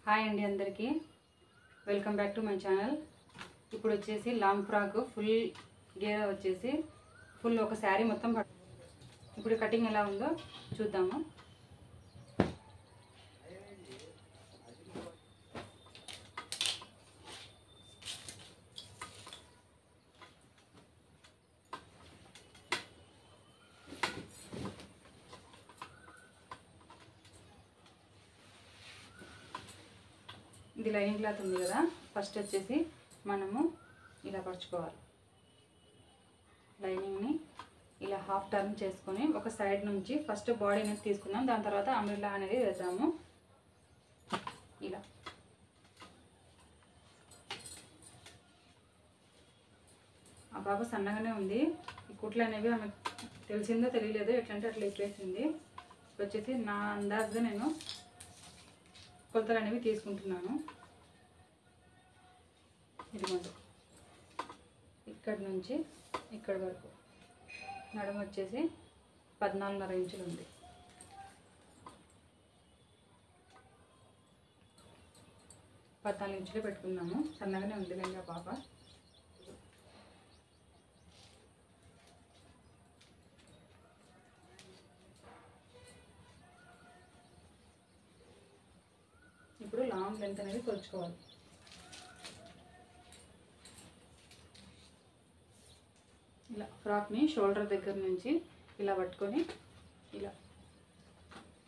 Hi అండి అందరికీ welcome back to my channel. ఇప్పుడు వచ్చేసి లాంగ్ ఫ్రాక్ ఫుల్ గేరా వచ్చేసి ఫుల్ ఒక శారీ మొత్తం ఇప్పుడు కటింగ్ ఎలా ఉందో చూద్దాము. ఇది లైనింగ్ క్లాత్ ఉంది కదా, ఫస్ట్ వచ్చేసి మనము ఇలా పరుచుకోవాలి. లైనింగ్ని ఇలా హాఫ్ టర్న్ చేసుకొని ఒక సైడ్ నుంచి ఫస్ట్ బాడీ అనేది తీసుకుందాం, దాని తర్వాత అంబ్రెల్లా అనేది వేద్దాము. ఇలా ఆ బాబు సన్నగానే ఉంది, ఈ కుట్లు అనేవి ఆమె తెలిసిందో తెలియలేదో ఎట్లంటే అట్లా ఇప్పేసింది. వచ్చేసి నా అందాజుగా నేను కొలతలు అనేవి తీసుకుంటున్నాను. ఇదిగోండి, ఇక్కడి నుంచి ఇక్కడి వరకు నడుము వచ్చేసి 14.5 ఇంచులు ఉంది. పద్నాలుగు ఇంచులే పెట్టుకున్నాము, సన్నగానే ఉంది లేండి పాప. ఇప్పుడు లాంగ్ లెంత్ అనేది కొలుచుకోవాలి. ఇలా ఫ్రాక్ని షోల్డర్ దగ్గర నుంచి ఇలా పట్టుకొని ఇలా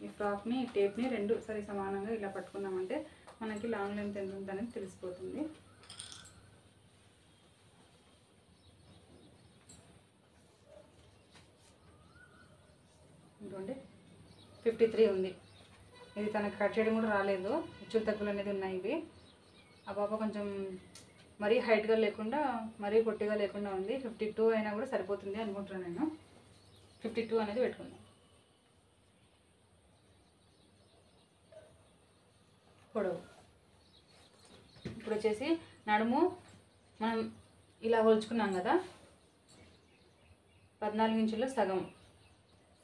ఈ ఫ్రాక్ని టేప్ని రెండు సరి సమానంగా ఇలా పట్టుకున్నామంటే మనకి లాంగ్ లెంత్ ఎంత ఉందనేది తెలిసిపోతుంది. ఇంకోండి 53 ఉంది. ఇది తనకు కట్ చేయడం కూడా రాలేదు, హెచ్చులు తగ్గులు అనేది ఉన్నాయి ఇవి. ఆ పాప కొంచెం మరీ హైట్గా లేకుండా మరీ పొట్టిగా లేకుండా ఉంది. 52 అయినా కూడా సరిపోతుంది అనుకుంటున్నాను నేను. 52 అనేది పెట్టుకున్నాను. పొడవు ఇప్పుడు వచ్చేసి నడుము మనం ఇలా కొలుచుకున్నాం కదా, 14 ఇంచుల్లో సగం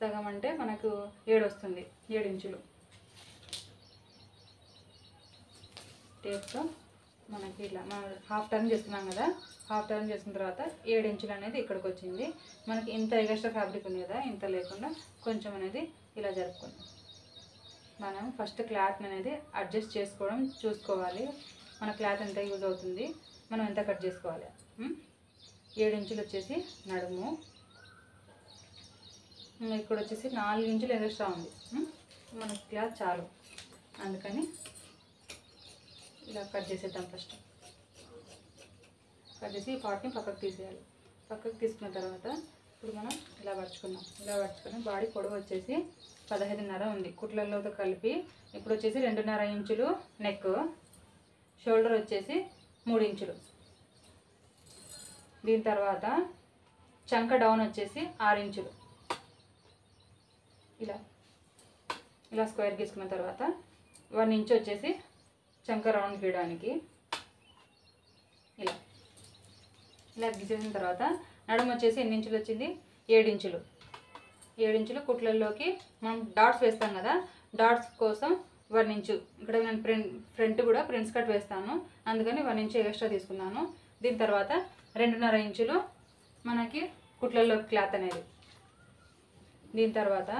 సగం అంటే మనకు 7 వస్తుంది. 7 ఇంచులు టేప్తో మనకి ఇలా మనం హాఫ్ టర్న్ చేసుకున్నాం కదా, హాఫ్ టర్న్ చేసుకున్న తర్వాత 7 ఇంచులు అనేది ఇక్కడికి వచ్చింది. మనకి ఇంత ఎగస్ట్రా ఫ్యాబ్రిక్ ఉంది కదా, ఇంత లేకుండా కొంచెం అనేది ఇలా జరుపుకుందాం. మనం ఫస్ట్ క్లాత్ అనేది అడ్జస్ట్ చేసుకోవడం చూసుకోవాలి. మన క్లాత్ ఎంత యూజ్ అవుతుంది, మనం ఎంత కట్ చేసుకోవాలి. 7 ఇంచులు వచ్చేసి నడుము, ఇక్కడ వచ్చేసి 4 ఇంచులు ఎగస్ట్రా ఉంది. మనకి క్లాత్ చాలు, అందుకని ఇలా కట్ చేసేద్దాం. ఫస్ట్ కట్ చేసి ఈ పార్ట్ని పక్కకు తీసేయాలి. పక్కకు తీసుకున్న తర్వాత ఇప్పుడు మనం ఇలా పరుచుకున్నాం. ఇలా పరుచుకొని బాడీ పొడవు వచ్చేసి 15.5 ఉంది కుట్లలోతో కలిపి. ఇప్పుడు వచ్చేసి 2.5 ఇంచులు నెక్, షోల్డర్ వచ్చేసి 3 ఇంచులు. దీని తర్వాత చంక డౌన్ వచ్చేసి 6 ఇంచులు. ఇలా ఇలా స్క్వేర్ గీసుకున్న తర్వాత 1 ఇంచు వచ్చేసి చంక రౌండ్ గీయడానికి ఇలా ఇలా గీసేసిన తర్వాత నడుము వచ్చేసి ఎన్ని ఇంచులు వచ్చింది, 7 ఇంచులు. 7 ఇంచులు కుట్లల్లోకి మనం డాట్స్ వేస్తాం కదా, డాట్స్ కోసం 1 ఇంచు. ఇక్కడ నేను ఫ్రంట్ కూడా ప్రిన్స్ కట్ వేస్తాను, అందుకని 1 ఇంచు ఎక్స్ట్రా తీసుకున్నాను. దీని తర్వాత 2.5 ఇంచులు మనకి కుట్లల్లోకి క్లాత్ అనేది. దీని తర్వాత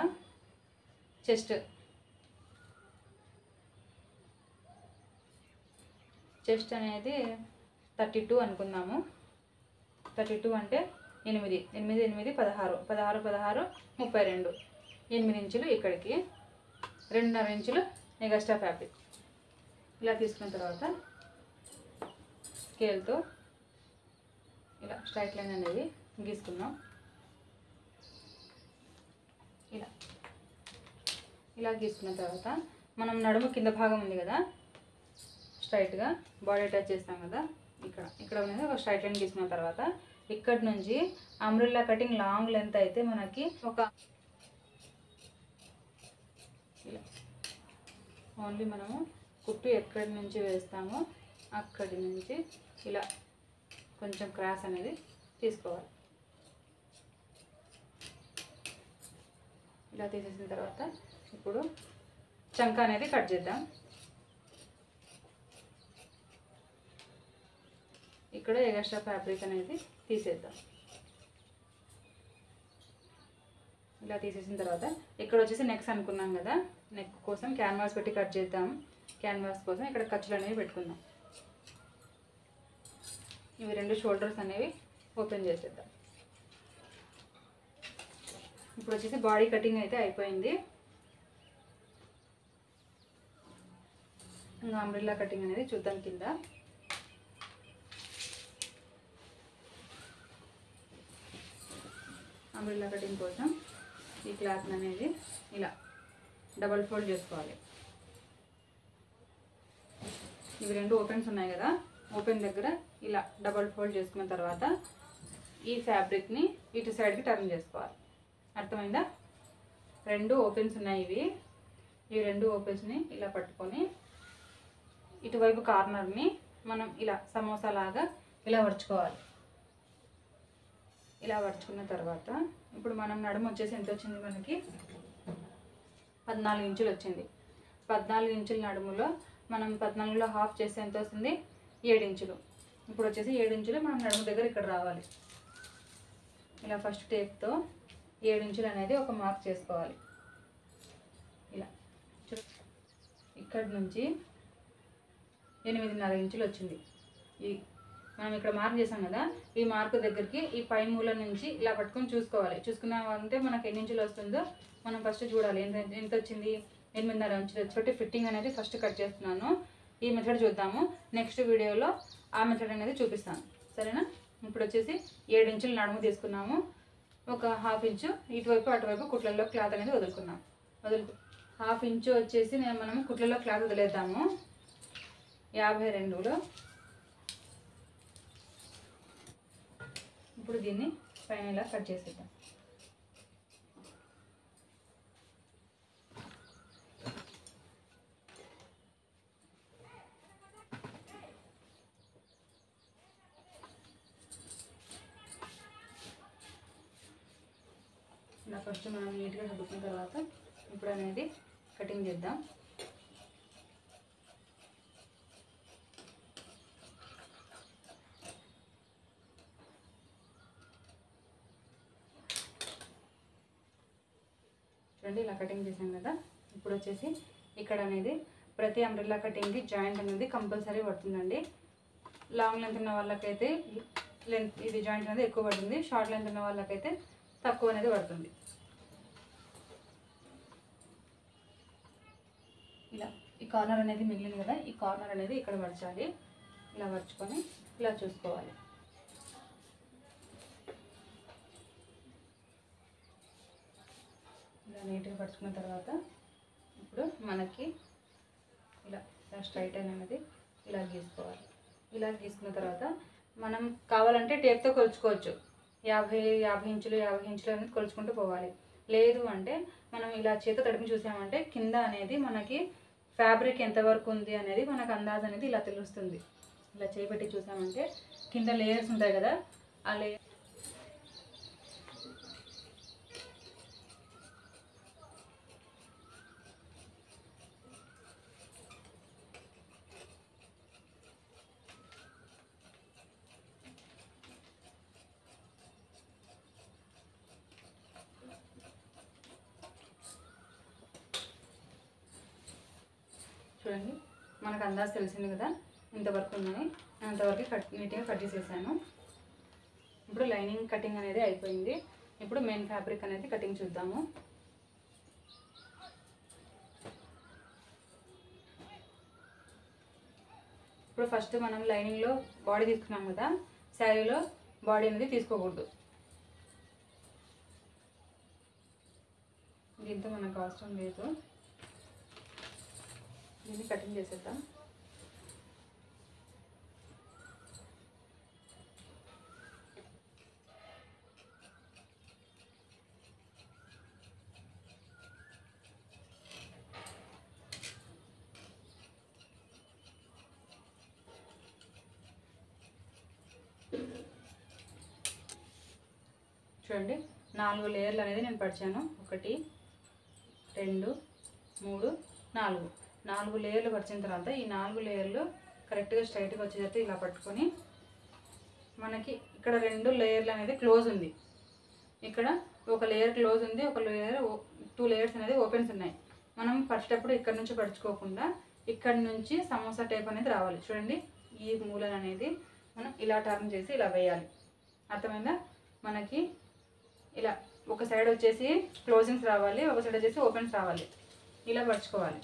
చెస్ట్ అనేది 32 అనుకుందాము. 32 అంటే 8 8 8 16 16 16 32 8 ఇంచులు. ఇక్కడికి 2.5 ఇంచులు ఎగస్ట్రా ఫ్యాబ్రిక్. ఇలా తీసుకున్న తర్వాత స్కేల్తో ఇలా స్ట్రైట్ లైన్ అనేది గీసుకున్నాం. ఇలా ఇలా గీసుకున్న తర్వాత మనం నడుము కింద భాగం ఉంది కదా, స్ట్రైట్గా బాడీ అటాచ్ చేస్తాం కదా, ఇక్కడ ఉన్నది ఒక స్ట్రైట్ లైన్ గీసుకున్న తర్వాత ఇక్కడి నుంచి అంబ్రెల్లా కటింగ్ లాంగ్ లెంత్ అయితే మనకి ఒక ఇలా ఓన్లీ మనము కుట్టు ఎక్కడి నుంచి వేస్తామో అక్కడి నుంచి ఇలా కొంచెం క్రాస్ అనేది తీసుకోవాలి. ఇలా తీసేసిన తర్వాత ఇప్పుడు చంక అనేది కట్ చేద్దాం. ఇక్కడ ఎక్స్ట్రా ఫ్యాబ్రిక్ అనేది తీసేద్దాం. ఇలా తీసేసిన తర్వాత ఇక్కడ వచ్చేసి నెక్స్ అనుకున్నాం కదా, నెక్ కోసం క్యాన్వాస్ పెట్టి కట్ చేద్దాం. క్యాన్వాస్ కోసం ఇక్కడ ఖర్చులు అనేవి పెట్టుకుందాం. ఇవి 2 షోల్డర్స్ అనేవి ఓపెన్ చేసేద్దాం. ఇప్పుడు వచ్చేసి బాడీ కటింగ్ అయితే అయిపోయింది. ఇంకా అంబ్రెల్లా కటింగ్ అనేది చూద్దాం. కింద అంబ్రెల్లా కటింగ్ కోసం ఈ క్లాత్ అనేది ఇలా డబల్ ఫోల్డ్ చేసుకోవాలి. ఇవి 2 ఓపెన్స్ ఉన్నాయి కదా, ఓపెన్ దగ్గర ఇలా డబల్ ఫోల్డ్ చేసుకున్న తర్వాత ఈ ఫ్యాబ్రిక్ని ఇటు సైడ్కి టర్న్ చేసుకోవాలి. అర్థమైందా? 2 ఓపెన్స్ ఉన్నాయి. ఈ 2 ఓపెన్స్ని ఇలా పట్టుకొని ఇటువైపు కార్నర్ని మనం ఇలా సమోసా లాగా ఇలా వరుచుకోవాలి. ఇలా వరుచుకున్న తర్వాత ఇప్పుడు మనం నడుము వచ్చేసి ఎంత వచ్చింది, మనకి 14 ఇంచులు వచ్చింది. 14 ఇంచుల నడుములో మనం 14లో హాఫ్ చేస్తే ఎంత వస్తుంది, 7 ఇంచులు. ఇప్పుడు వచ్చేసి 7 ఇంచులు మనం నడుము దగ్గర ఇక్కడ రావాలి. ఇలా ఫస్ట్ టేప్తో 7 ఇంచులు అనేది ఒక మార్క్ చేసుకోవాలి. ఇలా ఇక్కడ నుంచి 8.5 ఇంచులు వచ్చింది. మనం ఇక్కడ మార్క్ చేసాం కదా, ఈ మార్క్ దగ్గరికి ఈ పై మూల నుంచి ఇలా పట్టుకొని చూసుకోవాలి. చూసుకున్నామంటే మనకు ఎన్ని ఇంచులు వస్తుందో మనం ఫస్ట్ చూడాలి. ఎంత వచ్చింది, 8.5 ఇంచులు వచ్చి ఫిట్టింగ్ అనేది ఫస్ట్ కట్ చేస్తున్నాను. ఈ మెథడ్ చూద్దాము. నెక్స్ట్ వీడియోలో ఆ మెథడ్ అనేది చూపిస్తాను, సరేనా? ఇప్పుడు వచ్చేసి 7 ఇంచులు నడుము తీసుకున్నాము. ఒక హాఫ్ ఇంచు ఇటువైపు అటువైపు కుట్లలో క్లాత్ అనేది వదులుకున్నాం. హాఫ్ ఇంచు వచ్చేసి మనం కుట్లలో క్లాత్ వదిలేద్దాము. 52లో ఇప్పుడు దీన్ని పైన ఇలా కట్ చేసేద్దాం. ఇలా ఫస్ట్ మనం నీట్గా సర్దుకున్న తర్వాత ఇప్పుడు అనేది కటింగ్ చేద్దాం. చూడండి, ఇలా కటింగ్ చేసాం కదా. ఇప్పుడు వచ్చేసి ఇక్కడ అనేది ప్రతి అంబ్రెల్లా కటింగ్కి జాయింట్ అనేది కంపల్సరీ పడుతుందండి. లాంగ్ లెంత్ ఉన్న వాళ్ళకైతే ఇది జాయింట్ అనేది ఎక్కువ పడుతుంది, షార్ట్ లెంత్ ఉన్న వాళ్ళకైతే తక్కువ అనేది పడుతుంది. ఇలా ఈ కార్నర్ అనేది మిగిలింది కదా, ఈ కార్నర్ అనేది ఇక్కడ పరచాలి. ఇలా పరుచుకొని ఇలా చూసుకోవాలి. ఇలా నీట్గా పరుచుకున్న తర్వాత ఇప్పుడు మనకి ఇలా స్ట్రైట్ లైన్ అనేది ఇలా గీసుకోవాలి. ఇలా గీసుకున్న తర్వాత మనం కావాలంటే టేప్తో కొలుచుకోవచ్చు. 50 ఇంచులు అనేది కొలుచుకుంటూ పోవాలి. లేదు అంటే మనం ఇలా చేత తడిపి చూసామంటే కింద అనేది మనకి ఫ్యాబ్రిక్ ఎంతవరకు ఉంది అనేది మనకు అందాజు అనేది ఇలా తెలుస్తుంది. ఇలా చేపెట్టి చూసామంటే కింద లేయర్స్ ఉంటాయి కదా, ఆ లేయర్ చూడండి, మనకు అందాజు తెలిసింది కదా ఇంతవరకు ఉందని. అంతవరకు నీట్గా కట్ చేసేసాను. ఇప్పుడు లైనింగ్ కటింగ్ అనేది అయిపోయింది. ఇప్పుడు మెయిన్ ఫ్యాబ్రిక్ అనేది కటింగ్ చూద్దాము. ఇప్పుడు ఫస్ట్ మనం లైనింగ్లో బాడీ తీసుకున్నాం కదా, శారీలో బాడీ అనేది తీసుకోకూడదు. దీంతో మనకు అవసరం లేదు. దీన్ని కటింగ్ చేసేద్దాం. చూడండి, 4 లేయర్లు అనేది నేను పరిచాను. 1 2 3 4 లేయర్లు పరిచిన తర్వాత ఈ 4 లేయర్లు కరెక్ట్గా స్ట్రైట్గా వచ్చేటట్టు ఇలా పట్టుకొని మనకి ఇక్కడ 2 లేయర్లు అనేది క్లోజ్ ఉంది. ఇక్కడ ఒక లేయర్ క్లోజ్ ఉంది, ఒక లేయర్ 2 లేయర్స్ అనేది ఓపెన్స్ ఉన్నాయి. మనం పట్టేటప్పుడు ఇక్కడ నుంచి పరుచుకోకుండా ఇక్కడ నుంచి సమోసా టైప్ అనేది రావాలి. చూడండి, ఈ మూలన అనేది మనం ఇలా టర్న్ చేసి ఇలా వేయాలి. అర్థమైందా? మనకి ఇలా ఒక సైడ్ వచ్చేసి క్లోజింగ్స్ రావాలి, ఒక సైడ్ వచ్చేసి ఓపెన్స్ రావాలి. ఇలా పరుచుకోవాలి.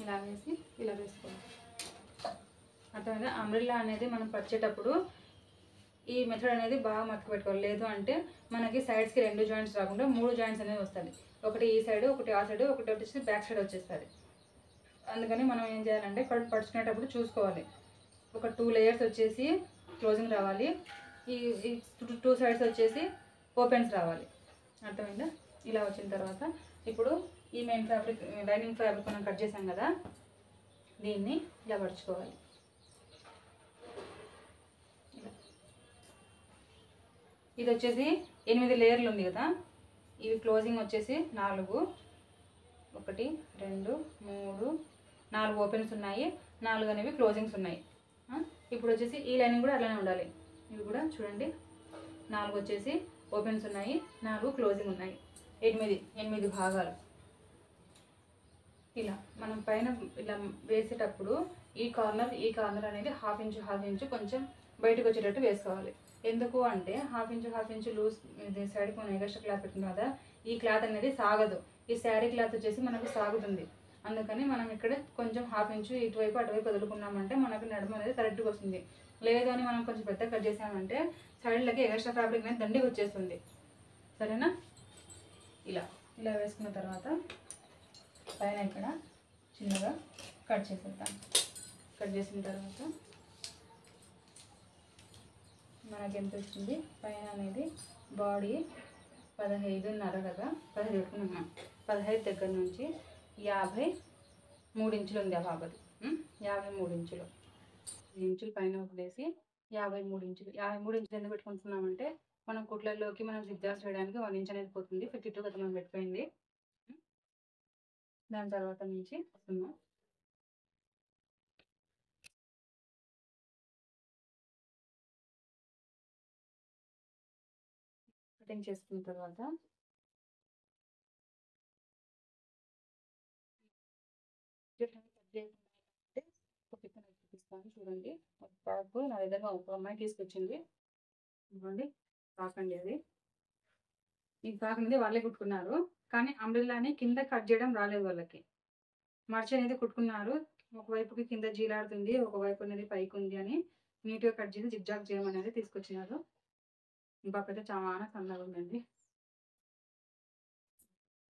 ఇలా వేసి ఇలా వేసుకోవాలి. అర్థమైందా? అంబ్రెల్లా అనేది మనం పరిచేటప్పుడు ఈ మెథడ్ అనేది బాగా మట్టుకు పెట్టుకోవాలి. లేదు అంటే మనకి సైడ్స్కి 2 జాయింట్స్ రాకుండా 3 జాయింట్స్ అనేది వస్తుంది. ఒకటి ఈ సైడ్, ఒకటి ఆ సైడ్, ఒకటి వచ్చేసి బ్యాక్ సైడ్ వచ్చేస్తుంది. అందుకని మనం ఏం చేయాలంటే పరుచుకునేటప్పుడు చూసుకోవాలి. ఒక 2 లేయర్స్ వచ్చేసి క్లోజింగ్ రావాలి, ఈ 2 సైడ్స్ వచ్చేసి ఓపెన్స్ రావాలి. అర్థమైందా? ఇలా వచ్చిన తర్వాత ఇప్పుడు ఈ మెయిన్ ఫ్యాబ్రిక్, లైనింగ్ ఫ్యాబ్రిక్ మనం కట్ చేసాం కదా, దీన్ని ఇలా పరుచుకోవాలి. ఇది వచ్చేసి 8 లేయర్లు ఉంది కదా, ఇవి క్లోజింగ్ వచ్చేసి 4, 1 2 3 4 ఓపెన్స్ ఉన్నాయి, 4 అనేవి క్లోజింగ్స్ ఉన్నాయి. ఇప్పుడు వచ్చేసి ఈ లైనింగ్ కూడా అలానే ఉండాలి. ఇవి కూడా చూడండి, 4 వచ్చేసి ఓపెన్స్ ఉన్నాయి, 4 క్లోజింగ్ ఉన్నాయి. 8 భాగాలు. ఇలా మనం పైన ఇలా వేసేటప్పుడు ఈ కార్నర్ అనేది హాఫ్ ఇంచు కొంచెం బయటకు వచ్చేటట్టు వేసుకోవాలి. ఎందుకు అంటే హాఫ్ ఇంచు లూజ్ సైడ్కి మనం ఎక్స్ట్రా క్లాత్ పెట్టింది కదా, ఈ క్లాత్ అనేది సాగదు. ఈ శారీ క్లాత్ వచ్చేసి మనకు సాగుతుంది. అందుకని మనం ఇక్కడ కొంచెం హాఫ్ ఇంచు ఇటువైపు అటువైపు వదులుకున్నామంటే మనకు నడుము అనేది కరెక్ట్గా వస్తుంది. లేదు అని మనం కొంచెం పెద్ద కట్ చేసామంటే సైడ్లకి ఎక్స్ట్రా ఫ్యాబ్రిక్ అనేది దండిగా వచ్చేస్తుంది. సరేనా? ఇలా వేసుకున్న తర్వాత పైన ఇక్కడ చిన్నగా కట్ చేసేద్దాం. కట్ చేసిన తర్వాత మనకి ఎంత వచ్చింది పైన అనేది బాడీ 15.5 కదా, 15 పెట్టుకున్నాం. 15 దగ్గర నుంచి 53 ఇంచులు ఉంది ఆ బాబది. 53 ఇంచులు పైన వదిలేసి 53 ఇంచులు. 53 ఇంచులు ఎందుకు పెట్టుకుంటున్నామంటే మనం కుట్లలోకి మనం జిగ్జాగ్స్ వేయడానికి 1 ఇంచ్ అనేది పోతుంది. 52 కదా మనం పెట్టుకోయింది. దాని తర్వాత నుంచి వస్తున్నాం. కటింగ్ చేసుకున్న తర్వాత చూపిస్తాను. చూడండి, ఫ్రాక్ నా దగ్గర ఒక అమ్మాయి తీసుకొచ్చింది. చూడండి, ఫ్రాక్ అండి అది. ఈ ఫ్రాక్ అనేది వాళ్ళే కుట్టుకున్నారు, కానీ అంబ్రెల్లాని కింద కట్ చేయడం రాలేదు వాళ్ళకి. మర్చి అనేది కుట్టుకున్నారు. ఒకవైపుకి కింద జీలాడుతుంది, ఒకవైపు అనేది పైకి ఉంది అని నీట్గా కట్ చేసి జిగ్జాగ్ చేయమనేది తీసుకొచ్చినారు. ఇంకొకైతే చాలా సన్నగా ఉందండి.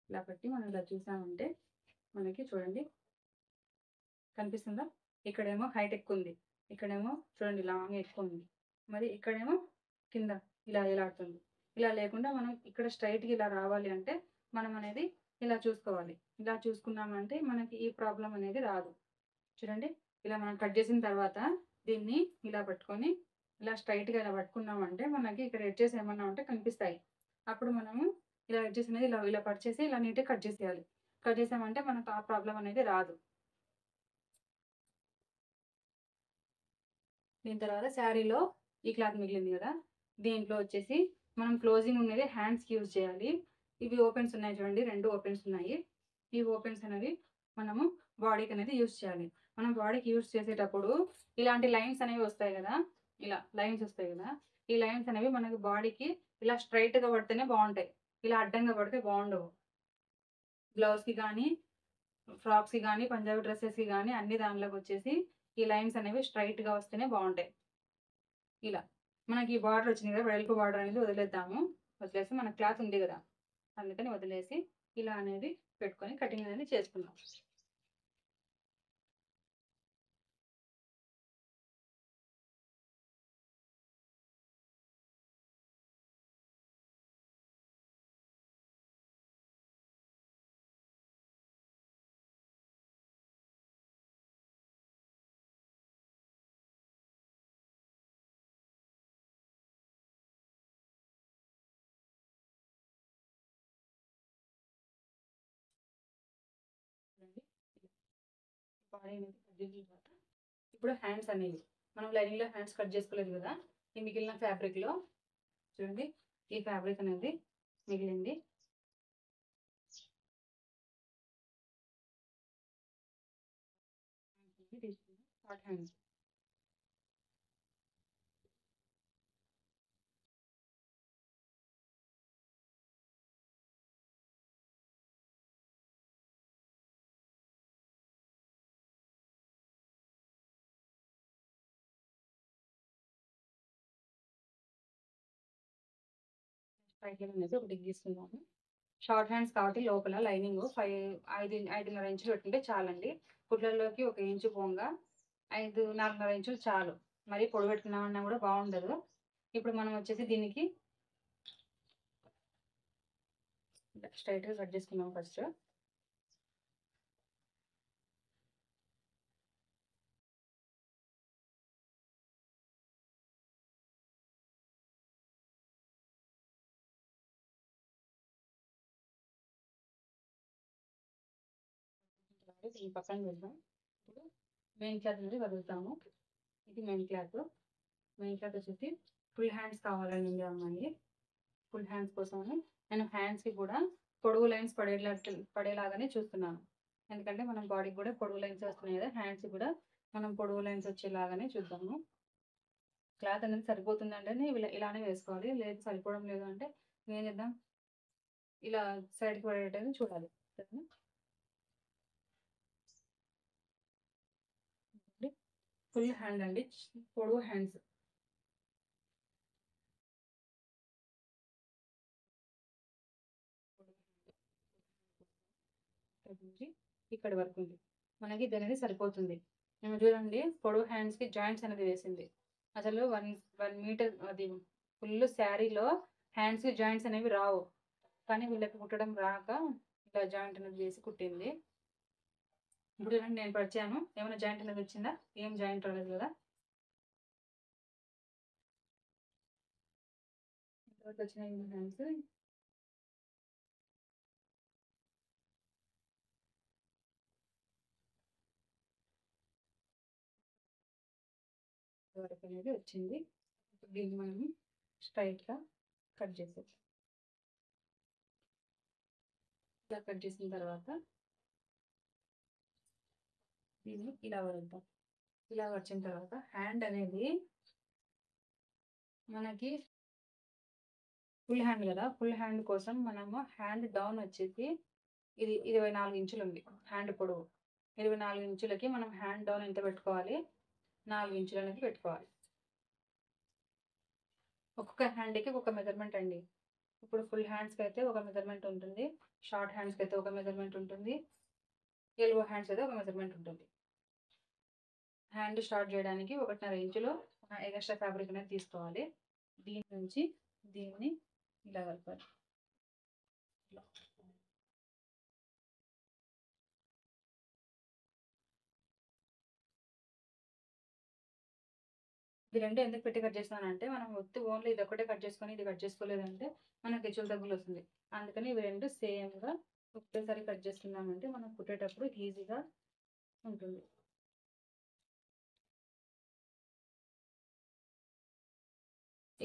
ఇలా పెట్టి మనం ఇలా చూసామంటే మనకి చూడండి కనిపిస్తుందా? ఇక్కడేమో హైట్ ఎక్కువ ఉంది, ఇక్కడేమో చూడండి లాంగ్ ఎక్కువ ఉంది, మరి ఇక్కడేమో కింద ఇలా ఎలాడుతుంది. ఇలా లేకుండా మనం ఇక్కడ స్ట్రైట్గా ఇలా రావాలి అంటే మనం అనేది ఇలా చూసుకోవాలి. ఇలా చూసుకున్నామంటే మనకి ఈ ప్రాబ్లం అనేది రాదు. చూడండి, ఇలా మనం కట్ చేసిన తర్వాత దీన్ని ఇలా పట్టుకొని ఇలా స్ట్రైట్గా ఇలా పట్టుకున్నామంటే మనకి ఇక్కడ ఎడ్జెస్ ఏమన్నా ఉంటే కనిపిస్తాయి. అప్పుడు మనము ఇలా ఎడ్జెస్ అనేది ఇలా కట్ చేసి ఇలా నీట్గా కట్ చేసేయాలి. కట్ చేసామంటే మనకు ఆ ప్రాబ్లం అనేది రాదు. దీని తర్వాత శారీలో ఈ క్లాత్ మిగిలింది కదా, దీంట్లో వచ్చేసి మనం క్లోజింగ్ ఉన్నది హ్యాండ్స్కి యూజ్ చేయాలి. ఇవి ఓపెన్స్ ఉన్నాయి చూడండి, 2 ఓపెన్స్ ఉన్నాయి. ఈ ఓపెన్స్ అనేవి మనము బాడీకి అనేది యూజ్ చేయాలి. మనం బాడీకి యూజ్ చేసేటప్పుడు ఇలాంటి లైన్స్ అనేవి వస్తాయి కదా, ఇలా లైన్స్ వస్తాయి కదా, ఈ లైన్స్ అనేవి మనకి బాడీకి ఇలా స్ట్రైట్గా పడితేనే బాగుంటాయి. ఇలా అడ్డంగా పడితే బాగుండవు. బ్లౌజ్కి కానీ, ఫ్రాక్స్కి కానీ, పంజాబీ డ్రెస్సెస్కి కానీ అన్ని దానిలోకి వచ్చేసి ఈ లైన్స్ అనేవి స్ట్రైట్గా వస్తేనే బాగుంటాయి. ఇలా మనకి ఈ బార్డర్ వచ్చింది కదా, వెడల్పు బార్డర్ అనేది వదిలేద్దాము. వదిలేసి మన క్లాత్ ఉంది కదా, అందుకని వదిలేసి ఇలా అనేది పెట్టుకొని కటింగ్ అనేది చేసుకున్నాం. బాడీ అనేది కట్ చేసిన తర్వాత ఇప్పుడు హ్యాండ్స్ అనేవి మనం లైనింగ్లో హ్యాండ్స్ కట్ చేసుకోలేదు కదా, ఈ మిగిలిన ఫ్యాబ్రిక్లో చూడండి ఈ ఫ్యాబ్రిక్ అనేది మిగిలింది. షార్ట్ హ్యాండ్స్ పైకి అనేది ఒకటి గీస్తున్నాము. షార్ట్ హ్యాండ్స్ కాబట్టి లోపల లైనింగ్ 5.5 ఇంచులు పెట్టుకుంటే చాలండి. కుట్లలోకి 1 ఇంచు పోంగా 4.5 ఇంచులు చాలు. మరి పొడి పెట్టుకున్నామన్నా కూడా బాగుండదు. ఇప్పుడు మనం వచ్చేసి దీనికి స్ట్రైట్గా కట్ చేసుకున్నాం. ఫస్ట్ దీని పక్కన వెళ్దాం. ఇప్పుడు మెయిన్ క్లాత్ అనేది వదులుతాము. ఇది మెయిన్ క్లాత్. మెయిన్ క్లాత్ వచ్చేసి ఫుల్ హ్యాండ్స్ కావాలండి అమ్మాయి. ఫుల్ హ్యాండ్స్ కోసమని నేను హ్యాండ్స్కి కూడా పొడుగు లైన్స్ పడేలాగానే చూస్తున్నాను. ఎందుకంటే మనం బాడీకి కూడా పొడుగు లైన్స్ వస్తున్నాయి కదా, హ్యాండ్స్కి కూడా మనం పొడుగు లైన్స్ వచ్చేలాగానే చూద్దాము. క్లాత్ అనేది సరిపోతుందంటే ఇలానే వేసుకోవాలి. లేదు సరిపోవడం లేదు అంటే ఏం చేద్దాం, ఇలా సైడ్కి పడేటట్టు చూడాలి. ఫుల్ హ్యాండ్ అండి, పొడుగు హ్యాండ్స్. ఇక్కడ వరకు ఉంది మనకి, ఇది అనేది సరిపోతుంది. మేము చూడండి పొడవు హ్యాండ్స్కి జాయింట్స్ అనేది వేసింది. అసలు 1 మీటర్ అది ఫుల్ శారీలో హ్యాండ్స్కి జాయింట్స్ అనేవి రావు, కానీ వీళ్ళకి కుట్టడం రాక ఇలా జాయింట్ అనేది వేసి కుట్టింది. ఇప్పుడు చూడండి నేను పరిచాను, ఏమైనా జాయింట్ అనేది వచ్చిందా? ఏం జాయింట్ రాలేదు కదా. ఇంతవరకు వచ్చినాయి హ్యాండ్స్. వరకు అనేది వచ్చింది. దీన్ని మనం స్ట్రైట్గా కట్ చేసేది. ఇలా కట్ చేసిన తర్వాత దీన్ని ఇలా వదులుతాం. ఇలా వచ్చిన తర్వాత హ్యాండ్ అనేది మనకి ఫుల్ హ్యాండ్ కదా, ఫుల్ హ్యాండ్ కోసం మనము హ్యాండ్ డౌన్ వచ్చేసి ఇది 24 ఇంచులు ఉంది హ్యాండ్ పొడవు. 24 ఇంచులకి మనం హ్యాండ్ డౌన్ ఎంత పెట్టుకోవాలి? 4 ఇంచులు అనేది పెట్టుకోవాలి. ఒక్కొక్క హ్యాండ్కి ఒక మెజర్మెంట్ అండి. ఇప్పుడు ఫుల్ హ్యాండ్స్కి అయితే ఒక మెజర్మెంట్ ఉంటుంది, షార్ట్ హ్యాండ్స్కి అయితే ఒక మెజర్మెంట్ ఉంటుంది, ఎల్బో హ్యాండ్స్ అయితే ఒక మెజర్మెంట్ ఉంటుంది. హ్యాండ్ స్టార్ట్ చేయడానికి 1.5 ఇంచులో ఎక్స్ట్రా ఫ్యాబ్రిక్ అనేది తీసుకోవాలి. దీని నుంచి దీన్ని ఇలా కలపాలి. ఇది రెండు ఎందుకు పెట్టి కట్ చేస్తానంటే, మనం ఓన్లీ ఇది ఒకటే కట్ చేసుకొని ఇది కట్ చేసుకోలేదంటే మనకి హెచ్చులు తగ్గులు వస్తుంది. అందుకని ఇవి రెండు సేమ్గా ఒకేసారి కట్ చేసుకున్నామంటే మనం కుట్టేటప్పుడు ఈజీగా ఉంటుంది.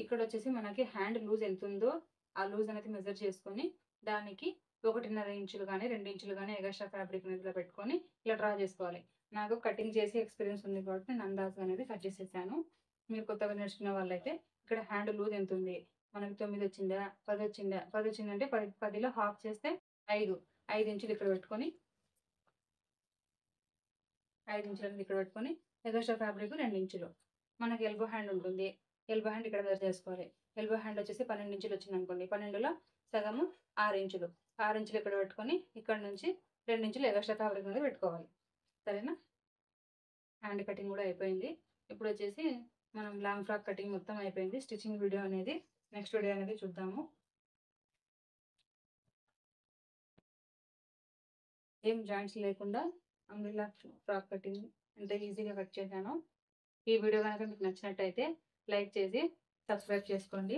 ఇక్కడ వచ్చేసి మనకి హ్యాండ్ లూజ్ ఎంత ఉందో ఆ లూజ్ అనేది మెజర్ చేసుకొని దానికి 1.5 ఇంచులు కానీ 2 ఇంచులు కానీ ఎక్స్ట్రా ఫ్యాబ్రిక్ అనేది పెట్టుకొని ఇలా డ్రా చేసుకోవాలి. నాకు కటింగ్ చేసి ఎక్స్పీరియన్స్ ఉంది కాబట్టి నేను అందాజుగా అనేది కట్ చేసేసాను. మీరు కొత్తగా నేర్చుకున్న వాళ్ళైతే ఇక్కడ హ్యాండ్ లూజ్ ఎంత ఉంది, మనకి 9 వచ్చిందా 10 వచ్చిందా, 10 వచ్చిందంటే 10లో హాఫ్ చేస్తే 5 ఇంచులు ఇక్కడ పెట్టుకొని 5 ఇంచులు అనేది ఇక్కడ పెట్టుకొని ఎక్స్ట్రా ఫ్యాబ్రిక్ 2 ఇంచులు. మనకి ఎల్బో హ్యాండ్ ఉంటుంది, ఎల్బో హ్యాండ్ ఇక్కడ మెజర్ చేసుకోవాలి. ఎల్బో హ్యాండ్ వచ్చేసి 12 ఇంచులు వచ్చింది అనుకోండి, 12లో సగము 6 ఇంచులు. 6 ఇంచులు ఇక్కడ పెట్టుకొని ఇక్కడ నుంచి 2 ఇంచులు ఎక్స్ట్రా ఫ్యాబ్రిక్ మీద పెట్టుకోవాలి. సరేనా? హ్యాండ్ కటింగ్ కూడా అయిపోయింది. ఇప్పుడు వచ్చేసి మనం లాంగ్ ఫ్రాక్ కటింగ్ మొత్తం అయిపోయింది. స్టిచ్చింగ్ వీడియో అనేది నెక్స్ట్ వీడియో అనేది చూద్దాము. ఏం జాయింట్స్ లేకుండా అంబ్రెల్లా ఫ్రాక్ కటింగ్ ఎంత ఈజీగా కట్ చేశాను. ఈ వీడియో కనుక మీకు నచ్చినట్టయితే లైక్ చేసి సబ్స్క్రైబ్ చేసుకోండి.